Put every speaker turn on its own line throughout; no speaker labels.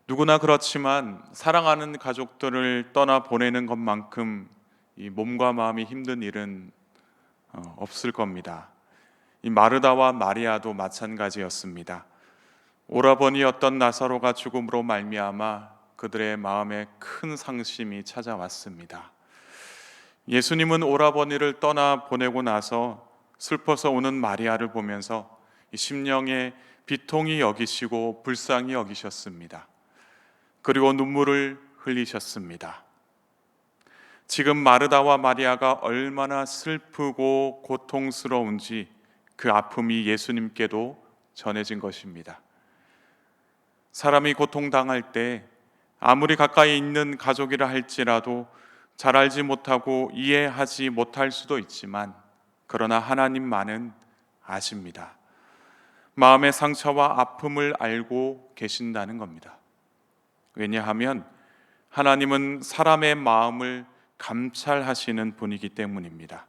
누구나 그렇지만 사랑하는 가족들을 떠나 보내는 것만큼 이 몸과 마음이 힘든 일은 없을 겁니다. 이 마르다와 마리아도 마찬가지였습니다. 오라버니였던 나사로가 죽음으로 말미암아 그들의 마음에 큰 상심이 찾아왔습니다. 예수님은 오라버니를 떠나 보내고 나서 슬퍼서 우는 마리아를 보면서 이 심령에 비통히 여기시고 불쌍히 여기셨습니다. 그리고 눈물을 흘리셨습니다. 지금 마르다와 마리아가 얼마나 슬프고 고통스러운지 그 아픔이 예수님께도 전해진 것입니다. 사람이 고통당할 때 아무리 가까이 있는 가족이라 할지라도 잘 알지 못하고 이해하지 못할 수도 있지만, 그러나 하나님만은 아십니다. 마음의 상처와 아픔을 알고 계신다는 겁니다. 왜냐하면 하나님은 사람의 마음을 감찰하시는 분이기 때문입니다.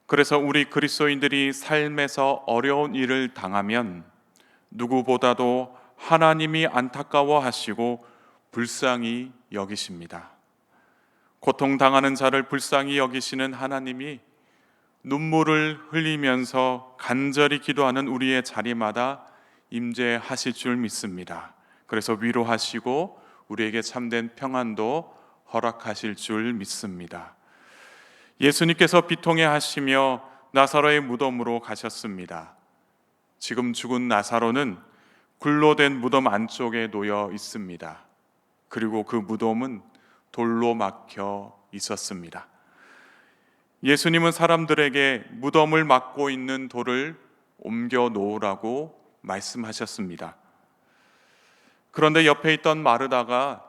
그래서 우리 그리스도인들이 삶에서 어려운 일을 당하면 누구보다도 하나님이 안타까워하시고 불쌍히 여기십니다. 고통당하는 자를 불쌍히 여기시는 하나님이 눈물을 흘리면서 간절히 기도하는 우리의 자리마다 임재하실 줄 믿습니다. 그래서 위로하시고 우리에게 참된 평안도 허락하실 줄 믿습니다. 예수님께서 비통해 하시며 나사로의 무덤으로 가셨습니다. 지금 죽은 나사로는 굴로 된 무덤 안쪽에 놓여 있습니다. 그리고 그 무덤은 돌로 막혀 있었습니다. 예수님은 사람들에게 무덤을 막고 있는 돌을 옮겨 놓으라고 말씀하셨습니다. 그런데 옆에 있던 마르다가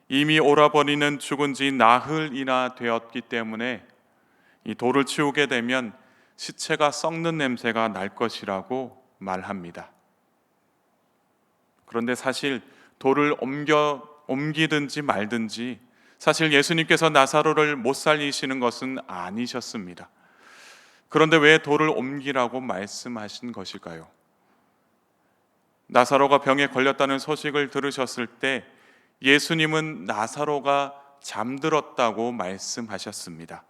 이미 오라버니는 죽은 지 나흘이나 되었기 때문에 이 돌을 치우게 되면 시체가 썩는 냄새가 날 것이라고 말합니다. 그런데 사실 돌을 옮기든지 말든지 사실 예수님께서 나사로를 못 살리시는 것은 아니셨습니다. 그런데 왜 돌을 옮기라고 말씀하신 것일까요? 나사로가 병에 걸렸다는 소식을 들으셨을 때 예수님은 나사로가 잠들었다고 말씀하셨습니다.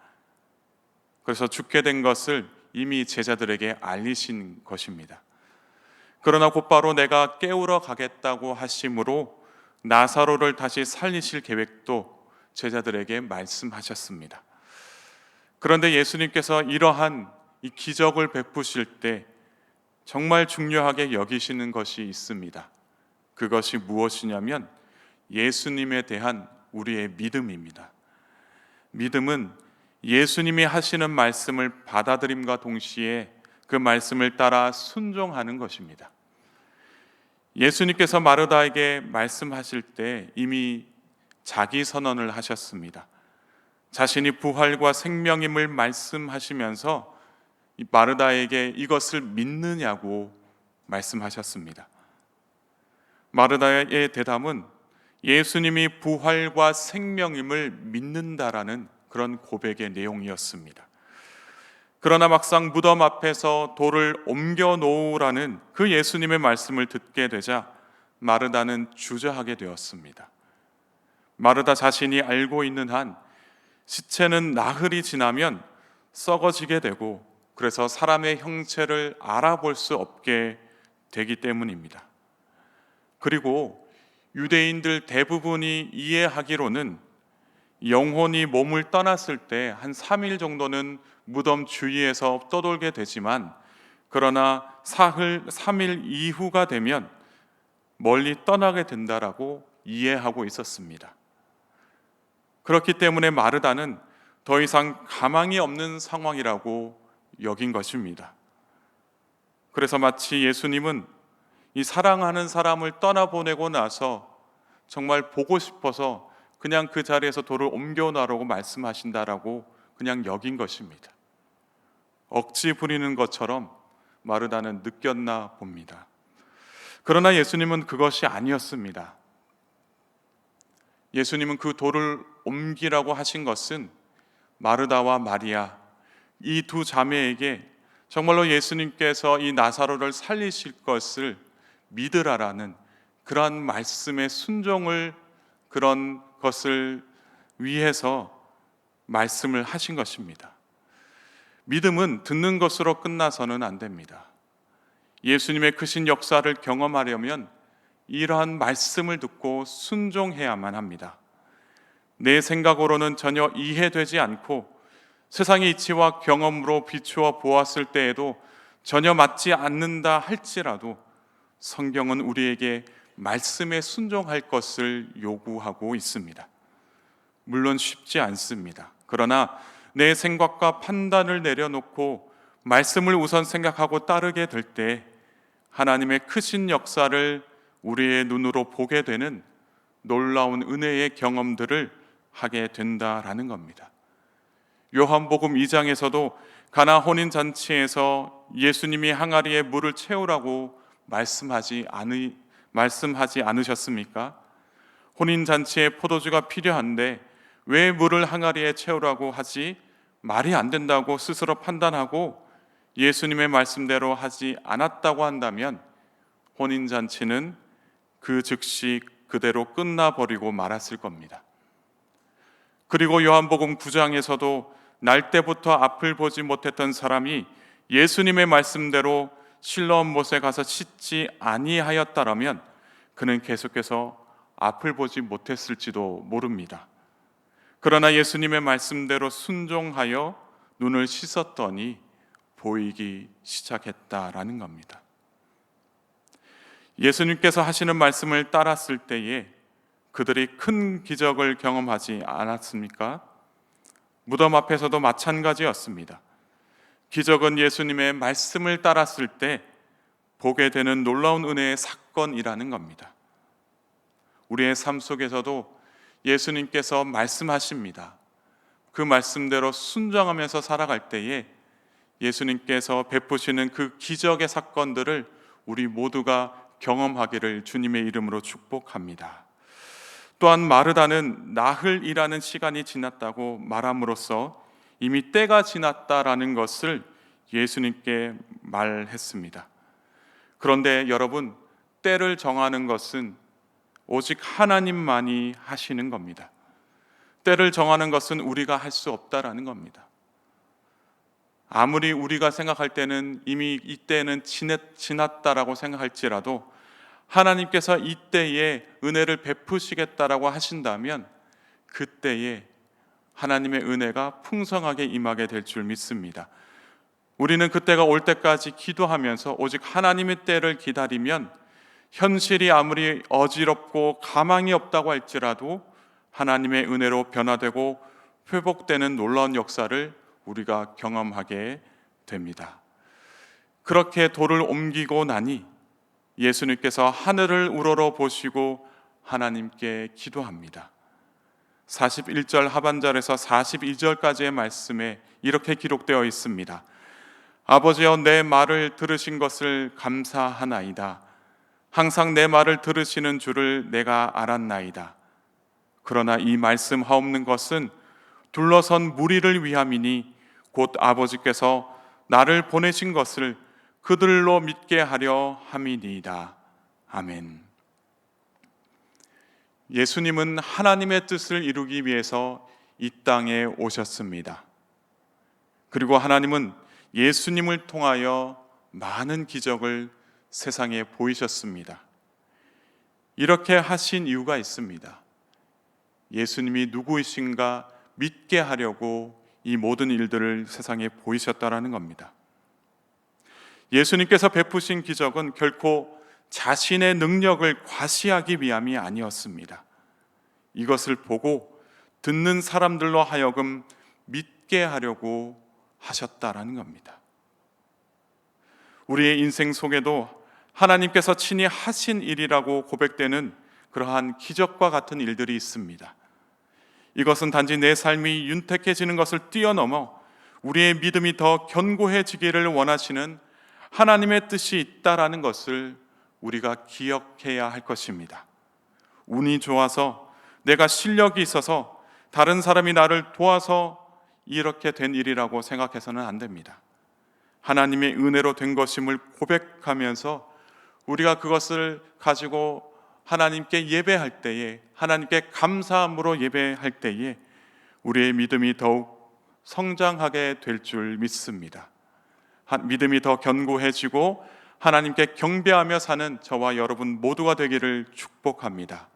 그래서 죽게 된 것을 이미 제자들에게 알리신 것입니다. 그러나 곧바로 내가 깨우러 가겠다고 하심으로 나사로를 다시 살리실 계획도 제자들에게 말씀하셨습니다. 그런데 예수님께서 이러한 이 기적을 베푸실 때 정말 중요하게 여기시는 것이 있습니다. 그것이 무엇이냐면 예수님에 대한 우리의 믿음입니다. 믿음은 예수님이 하시는 말씀을 받아들임과 동시에 그 말씀을 따라 순종하는 것입니다. 예수님께서 마르다에게 말씀하실 때 이미 자기 선언을 하셨습니다. 자신이 부활과 생명임을 말씀하시면서 마르다에게 이것을 믿느냐고 말씀하셨습니다. 마르다의 대답은 예수님이 부활과 생명임을 믿는다라는 그런 고백의 내용이었습니다. 그러나 막상 무덤 앞에서 돌을 옮겨 놓으라는 그 예수님의 말씀을 듣게 되자 마르다는 주저하게 되었습니다. 마르다 자신이 알고 있는 한 시체는 나흘이 지나면 썩어지게 되고 그래서 사람의 형체를 알아볼 수 없게 되기 때문입니다. 그리고 유대인들 대부분이 이해하기로는 영혼이 몸을 떠났을 때 한 3일 정도는 무덤 주위에서 떠돌게 되지만, 그러나 사흘 3일 이후가 되면 멀리 떠나게 된다라고 이해하고 있었습니다. 그렇기 때문에 마르다는 더 이상 가망이 없는 상황이라고 여긴 것입니다. 그래서 마치 예수님은 이 사랑하는 사람을 떠나보내고 나서 정말 보고 싶어서 그냥 그 자리에서 돌을 옮겨놔라고 말씀하신다라고 그냥 여긴 것입니다. 억지 부리는 것처럼 마르다는 느꼈나 봅니다. 그러나 예수님은 그것이 아니었습니다. 예수님은 그 돌을 옮기라고 하신 것은 마르다와 마리아 이 두 자매에게 정말로 예수님께서 이 나사로를 살리실 것을 믿으라라는 그러한 말씀의 순종을 그런 것을 위해서 말씀을 하신 것입니다. 믿음은 듣는 것으로 끝나서는 안 됩니다. 예수님의 크신 역사를 경험하려면 이러한 말씀을 듣고 순종해야만 합니다. 내 생각으로는 전혀 이해되지 않고 세상의 이치와 경험으로 비추어 보았을 때에도 전혀 맞지 않는다 할지라도 성경은 우리에게 말씀에 순종할 것을 요구하고 있습니다. 물론 쉽지 않습니다. 그러나 내 생각과 판단을 내려놓고 말씀을 우선 생각하고 따르게 될 때 하나님의 크신 역사를 우리의 눈으로 보게 되는 놀라운 은혜의 경험들을 하게 된다라는 겁니다. 요한복음 2장에서도 가나 혼인 잔치에서 예수님이 항아리에 물을 채우라고 말씀하지 않으셨습니까? 혼인 잔치에 포도주가 필요한데 왜 물을 항아리에 채우라고 하지? 말이 안 된다고 스스로 판단하고 예수님의 말씀대로 하지 않았다고 한다면 혼인 잔치는 그 즉시 그대로 끝나버리고 말았을 겁니다. 그리고 요한복음 9장에서도 날 때부터 앞을 보지 못했던 사람이 예수님의 말씀대로 실로암 못에 가서 씻지 아니하였다라면 그는 계속해서 앞을 보지 못했을지도 모릅니다. 그러나 예수님의 말씀대로 순종하여 눈을 씻었더니 보이기 시작했다라는 겁니다. 예수님께서 하시는 말씀을 따랐을 때에 그들이 큰 기적을 경험하지 않았습니까? 무덤 앞에서도 마찬가지였습니다. 기적은 예수님의 말씀을 따랐을 때 보게 되는 놀라운 은혜의 사건이라는 겁니다. 우리의 삶 속에서도 예수님께서 말씀하십니다. 그 말씀대로 순종하면서 살아갈 때에 예수님께서 베푸시는 그 기적의 사건들을 우리 모두가 경험하기를 주님의 이름으로 축복합니다. 또한 마르다는 나흘이라는 시간이 지났다고 말함으로써 이미 때가 지났다라는 것을 예수님께 말했습니다. 그런데 여러분, 때를 정하는 것은 오직 하나님만이 하시는 겁니다. 때를 정하는 것은 우리가 할 수 없다라는 겁니다. 아무리 우리가 생각할 때는 이미 이때는 지났다라고 생각할지라도 하나님께서 이때에 은혜를 베푸시겠다라고 하신다면 그때에 하나님의 은혜가 풍성하게 임하게 될 줄 믿습니다. 우리는 그때가 올 때까지 기도하면서 오직 하나님의 때를 기다리면 현실이 아무리 어지럽고 가망이 없다고 할지라도 하나님의 은혜로 변화되고 회복되는 놀라운 역사를 우리가 경험하게 됩니다. 그렇게 돌을 옮기고 나니 예수님께서 하늘을 우러러 보시고 하나님께 기도합니다. 41절 하반절에서 42절까지의 말씀에 이렇게 기록되어 있습니다. 아버지여, 내 말을 들으신 것을 감사하나이다. 항상 내 말을 들으시는 줄을 내가 알았나이다. 그러나 이 말씀하옵는 것은 둘러선 무리를 위함이니 곧 아버지께서 나를 보내신 것을 그들로 믿게 하려 함이니이다. 아멘. 예수님은 하나님의 뜻을 이루기 위해서 이 땅에 오셨습니다. 그리고 하나님은 예수님을 통하여 많은 기적을 세상에 보이셨습니다. 이렇게 하신 이유가 있습니다. 예수님이 누구이신가 믿게 하려고 이 모든 일들을 세상에 보이셨다라는 겁니다. 예수님께서 베푸신 기적은 결코 자신의 능력을 과시하기 위함이 아니었습니다. 이것을 보고 듣는 사람들로 하여금 믿게 하려고 하셨다라는 겁니다. 우리의 인생 속에도 하나님께서 친히 하신 일이라고 고백되는 그러한 기적과 같은 일들이 있습니다. 이것은 단지 내 삶이 윤택해지는 것을 뛰어넘어 우리의 믿음이 더 견고해지기를 원하시는 하나님의 뜻이 있다라는 것을 우리가 기억해야 할 것입니다. 운이 좋아서 내가 실력이 있어서 다른 사람이 나를 도와서 이렇게 된 일이라고 생각해서는 안 됩니다. 하나님의 은혜로 된 것임을 고백하면서 우리가 그것을 가지고 하나님께 예배할 때에, 하나님께 감사함으로 예배할 때에 우리의 믿음이 더욱 성장하게 될 줄 믿습니다. 믿음이 더 견고해지고 하나님께 경배하며 사는 저와 여러분 모두가 되기를 축복합니다.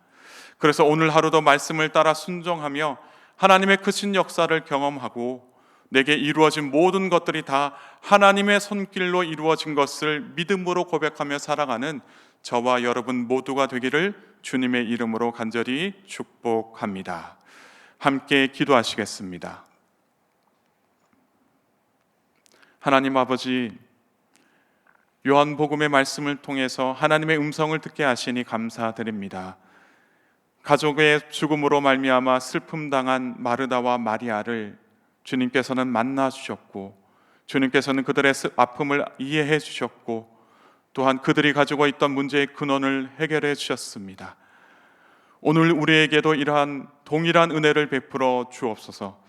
그래서 오늘 하루도 말씀을 따라 순종하며 하나님의 크신 역사를 경험하고 내게 이루어진 모든 것들이 다 하나님의 손길로 이루어진 것을 믿음으로 고백하며 살아가는 저와 여러분 모두가 되기를 주님의 이름으로 간절히 축복합니다. 함께 기도하시겠습니다. 하나님 아버지, 요한복음의 말씀을 통해서 하나님의 음성을 듣게 하시니 감사드립니다. 가족의 죽음으로 말미암아 슬픔 당한 마르다와 마리아를 주님께서는 만나 주셨고, 주님께서는 그들의 아픔을 이해해 주셨고, 또한 그들이 가지고 있던 문제의 근원을 해결해 주셨습니다. 오늘 우리에게도 이러한 동일한 은혜를 베풀어 주옵소서.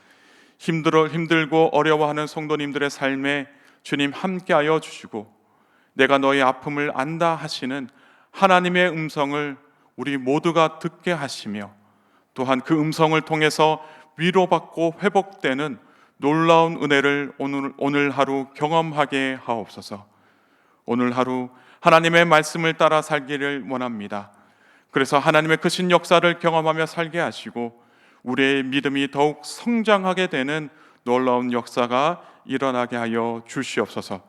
힘들고 어려워하는 성도님들의 삶에 주님 함께하여 주시고, 내가 너의 아픔을 안다 하시는 하나님의 음성을 우리 모두가 듣게 하시며, 또한 그 음성을 통해서 위로받고 회복되는 놀라운 은혜를 오늘 하루 경험하게 하옵소서. 오늘 하루 하나님의 말씀을 따라 살기를 원합니다. 그래서 하나님의 크신 역사를 경험하며 살게 하시고 우리의 믿음이 더욱 성장하게 되는 놀라운 역사가 일어나게 하여 주시옵소서.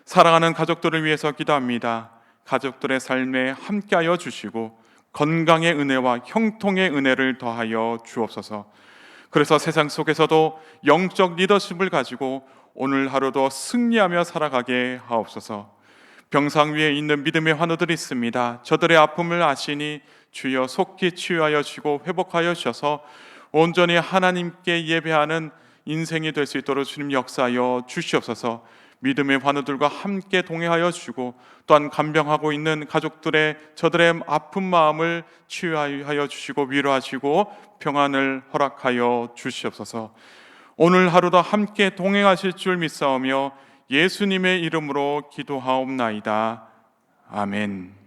사랑하는 가족들을 위해서 기도합니다. 가족들의 삶에 함께하여 주시고 건강의 은혜와 형통의 은혜를 더하여 주옵소서. 그래서 세상 속에서도 영적 리더십을 가지고 오늘 하루도 승리하며 살아가게 하옵소서. 병상 위에 있는 믿음의 환우들이 있습니다. 저들의 아픔을 아시니 주여 속히 치유하여 주시고 회복하여 주셔서 온전히 하나님께 예배하는 인생이 될 수 있도록 주님 역사하여 주시옵소서. 믿음의 환우들과 함께 동행하여 주시고 또한 간병하고 있는 가족들의 저들의 아픈 마음을 치유하여 주시고 위로하시고 평안을 허락하여 주시옵소서. 오늘 하루도 함께 동행하실 줄 믿사오며 예수님의 이름으로 기도하옵나이다. 아멘.